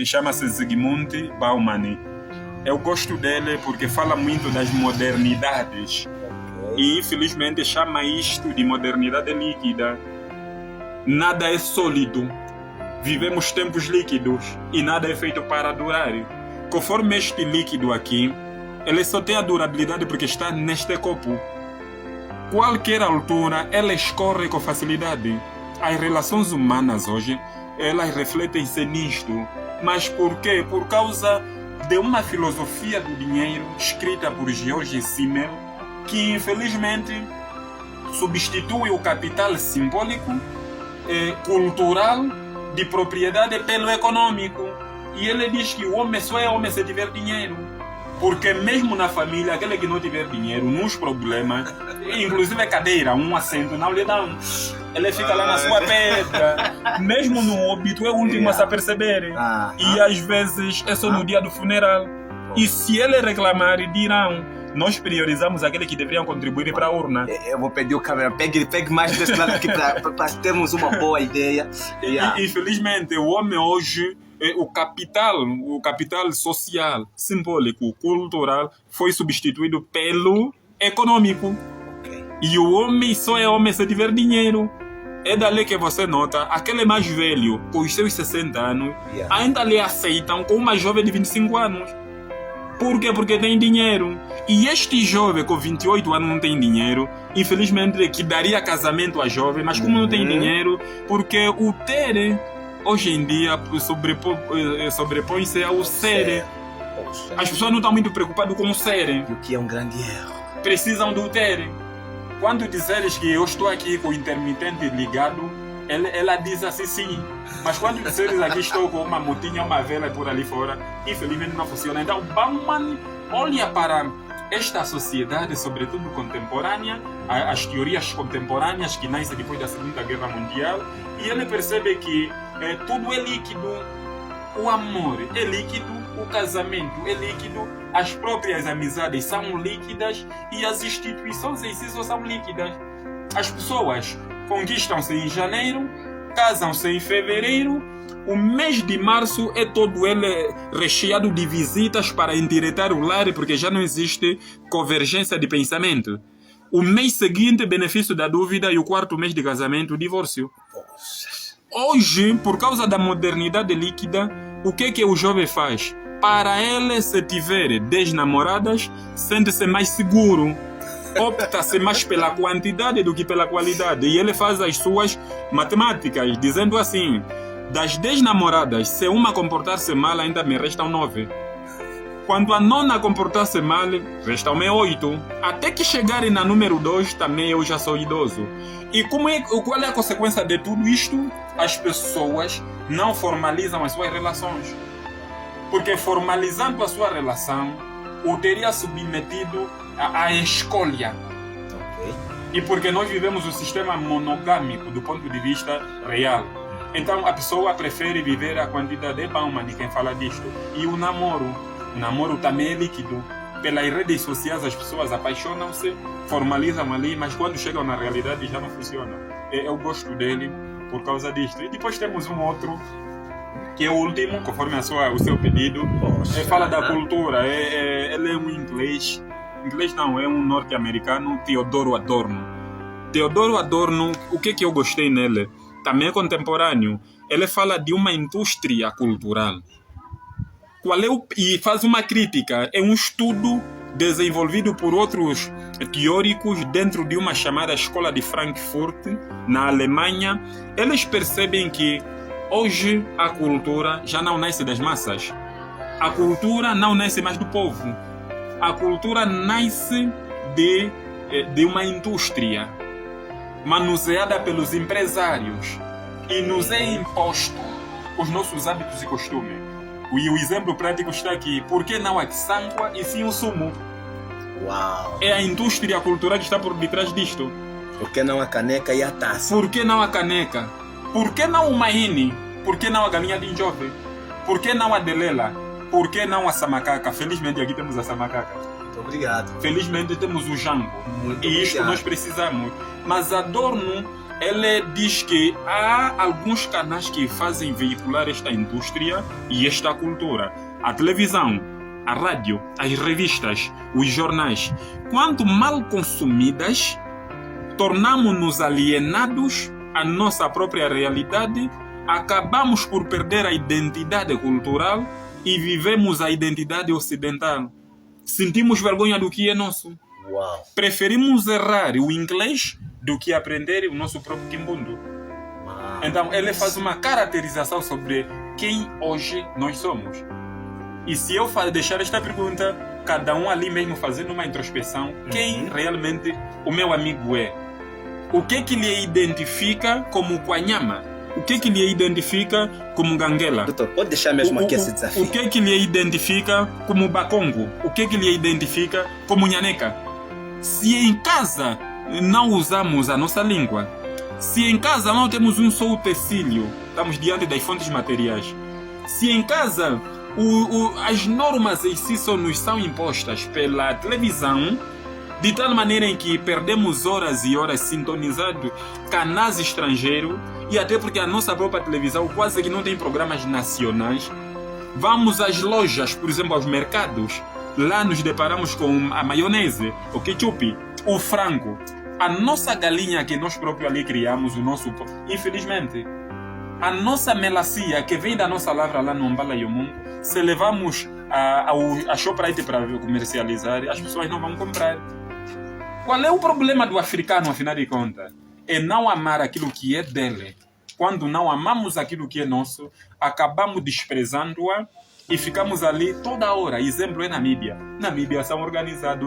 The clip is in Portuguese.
chama-se Zygmunt Bauman. Eu gosto dele porque fala muito das modernidades. E infelizmente chama isto de modernidade líquida. Nada é sólido. Vivemos tempos líquidos e nada é feito para durar. Conforme este líquido aqui, ele só tem a durabilidade porque está neste copo. Qualquer altura, ela escorre com facilidade. As relações humanas hoje, elas refletem-se nisto. Mas por quê? Por causa de uma filosofia do dinheiro escrita por George Simmel, que infelizmente substitui o capital simbólico, cultural, de propriedade pelo econômico. E ele diz que o homem só é homem se tiver dinheiro. Porque mesmo na família, aquele que não tiver dinheiro, nos problemas, inclusive a cadeira, um assento, não lhe dão. Ele fica lá na sua pedra. Mesmo no óbito, é o último a se perceber. E às vezes é só no dia do funeral. E se ele reclamar, dirão: nós priorizamos aquele que deveriam contribuir para a urna. Eu vou pedir o câmera, pegue mais desse lado aqui para termos uma boa ideia. Infelizmente, o homem hoje, o capital social, simbólico, cultural, foi substituído pelo econômico. E o homem só é homem se tiver dinheiro. É dali que você nota, aquele mais velho, com os seus 60 anos, ainda lhe aceitam com uma jovem de 25 anos. Por quê? Porque tem dinheiro. E este jovem com 28 anos não tem dinheiro, infelizmente, que daria casamento a jovem, mas como não tem dinheiro, porque o ter, hoje em dia, sobrepõe-se ao ser. As pessoas não estão muito preocupadas com o ser. O que é um grande erro. Precisam do ter. Quando disseres que eu estou aqui com o intermitente ligado, ela diz assim sim. Mas quando disseres aqui estou com uma motinha, uma vela por ali fora, infelizmente não funciona. Então Bauman olha para esta sociedade, sobretudo contemporânea, as teorias contemporâneas que nascem depois da Segunda Guerra Mundial, e ele percebe que tudo é líquido. O amor é líquido, o casamento é líquido, as próprias amizades são líquidas e as instituições em si são líquidas. As pessoas conquistam-se em janeiro, casam-se em fevereiro, o mês de março é todo ele recheado de visitas para endireitar o lar, porque já não existe convergência de pensamento. O mês seguinte, benefício da dúvida, e o quarto mês de casamento, divórcio. Hoje, por causa da modernidade líquida, o que o jovem faz? Para ele, se tiver 10 namoradas, sente-se mais seguro. Opta-se mais pela quantidade do que pela qualidade. E ele faz as suas matemáticas, dizendo assim: das 10 namoradas, se uma comportar-se mal, ainda me restam 9. Quando a nona comportar-se mal, restam-me 8. Até que chegarem na número 2, também eu já sou idoso. E qual é a consequência de tudo isto? As pessoas não formalizam as suas relações. Porque formalizando a sua relação, o teria submetido à escolha. E porque nós vivemos um sistema monogâmico do ponto de vista real. Então a pessoa prefere viver a quantidade de Bauman, quem fala disto. E o namoro também é líquido. Pelas redes sociais as pessoas apaixonam-se, formalizam ali, mas quando chegam na realidade já não funciona. Eu gosto dele por causa disto. E depois temos um outro, que é o último, conforme o seu pedido. Fala da cultura. Ele é um inglês não, é um norte-americano, Theodor Adorno. Theodor Adorno, o que eu gostei nele? Também é contemporâneo. Ele fala de uma indústria cultural. E faz uma crítica. É um estudo desenvolvido por outros teóricos dentro de uma chamada Escola de Frankfurt, na Alemanha. Eles percebem que hoje a cultura já não nasce das massas. A cultura não nasce mais do povo. A cultura nasce de uma indústria manuseada pelos empresários e nos é imposto os nossos hábitos e costumes. E o exemplo prático está aqui. Por que não a quiçangua e sim o sumo? Uau! É a indústria cultural que está por detrás disto. Por que não a caneca e a taça? Por que não a caneca? Por que não o maine? Por que não a galinha de enjove? Por que não a delela? Por que não a samacaca? Felizmente aqui temos a samacaca. Muito obrigado. Felizmente temos o jambo. Muito e isto obrigado. Nós precisamos. Mas Adorno ele diz que há alguns canais que fazem veicular esta indústria e esta cultura. A televisão, a rádio, as revistas, os jornais. Quanto mal consumidas, tornamos-nos alienados à nossa própria realidade, acabamos por perder a identidade cultural e vivemos a identidade ocidental. Sentimos vergonha do que é nosso. Uau. Preferimos errar o inglês do que aprender o nosso próprio quimbundo. Então ele faz uma caracterização sobre quem hoje nós somos. E se eu deixar esta pergunta, cada um ali mesmo fazendo uma introspeção, quem realmente o meu amigo é? O que lhe identifica como Kwanyama? O que lhe identifica como Ganguela? Doutor, pode deixar mesmo aqui esse desafio. O que lhe identifica como Bakongo? O que lhe identifica como Nhaneca? Se em casa não usamos a nossa língua, se em casa não temos um só utensílio, estamos diante das fontes materiais. Se em casa as normas em si só nos são impostas pela televisão, de tal maneira em que perdemos horas e horas sintonizando canais estrangeiros, e até porque a nossa própria televisão quase que não tem programas nacionais. Vamos às lojas, por exemplo, aos mercados, lá nos deparamos com a maionese, o ketchup, o frango, a nossa galinha que nós próprios ali criamos, infelizmente, a nossa melancia que vem da nossa lavra lá no Mbala Yomum, se levamos a Shoprite para comercializar, as pessoas não vão comprar. Qual é o problema do africano, afinal de contas? É não amar aquilo que é dele. Quando não amamos aquilo que é nosso, acabamos desprezando-a e ficamos ali toda hora. Exemplo é Namíbia. Namíbia são organizados.